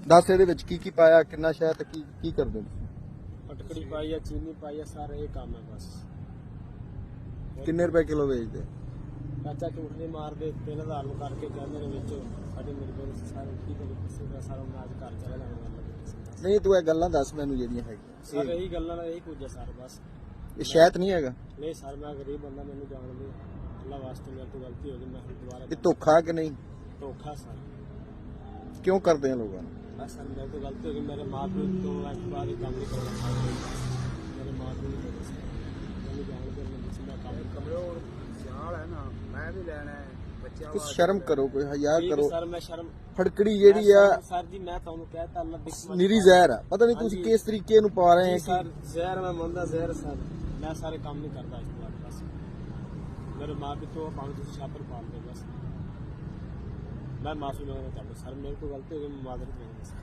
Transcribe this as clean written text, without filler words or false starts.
ਦੱਸ ਇਹਦੇ ਵਿੱਚ ਕੀ ਪਾਇਆ, ਕਿੰਨਾ ਸ਼ਹਿਦ, ਕੀ ਕਰਦੇ ਹੋ? फटकड़ी पाई है, चीनी पाई है, सारा ये काम है बस। ਕਿੰਨੇ ਰੁਪਏ ਕਿਲੋ ਵੇਚਦੇ? चाचा झूठ नहीं मार दे, 3000 ਨੂੰ ਕਰਕੇ ਕਹਿੰਦੇ ਨੇ ਵਿੱਚ ਸਾਡੇ ਮੇਰੇ ਕੋਲ ਸਾਰੇ ਕੀ ਕਰੇ, ਕਿਸੇ ਦਾ ਸਾਰਾ ਨਾਜ ਘਰ ਚਲਾ ਜਾਣਾ ਵਾਲਾ। ਨਹੀਂ ਤੂੰ ਇਹ ਗੱਲਾਂ ਦੱਸ ਮੈਨੂੰ ਜਿਹੜੀਆਂ ਹੈਗੀਆਂ। ਸਰ ਇਹੀ ਗੱਲਾਂ ਨਾਲ ਇਹੀ ਕੁਝ ਹੈ ਸਰ ਬਸ। ਇਹ ਸ਼ਹਿਦ ਨਹੀਂ ਹੈਗਾ? ਨਹੀਂ ਸਰ ਮੈਂ ਗਰੀਬ ਬੰਦਾ, ਮੈਨੂੰ ਜਾਣ ਦੇ ਅੱਲਾ ਵਾਸਤੇ ਮੇਰੇ ਤੋਂ ਗਲਤੀ ਹੋ ਗਈ, ਮੈਂ ਦੁਬਾਰਾ। ਇਹ ਧੋਖਾ ਕਿ ਨਹੀਂ? ਧੋਖਾ ਸਰ। ਕਿਉਂ ਕਰਦੇ ਆ ਲੋਕਾਂ ਨੂੰ? बस सर मेरे को गलती होगी, मेरे माँ को 2 लाख के बाद ही काम नहीं करना, मेरे माँ को नहीं करना सर, मैंने जान के मैं काम कमरे और सियाल है ना, मैं भी लेना है बच्चे। कुछ शर्म करो, कोई हया करो। सर मैं शर्म ਫਟਕੜੀ ਜਿਹੜੀ ਆ सर जी मैं ਤੁਹਾਨੂੰ कहता अल्लाह दिख ਨਿਰੀ ਜ਼ਹਿਰ ਆ, ਪਤਾ ਨਹੀਂ ਤੁਸੀਂ ਕਿਸ ਤਰੀਕੇ ਨੂੰ ਪਾ ਰਹੇ ਆ। सर जहर मैं मंदा जहर सर, मैं सारे काम नहीं करता इस बात बस। मेरे माँ भी तो पानी तुम छापर पाल दे बस। मैं माफी मांगना चाहता हूँ सर, मेरे को गलती हो गई, मैं माजरत मांगता सर।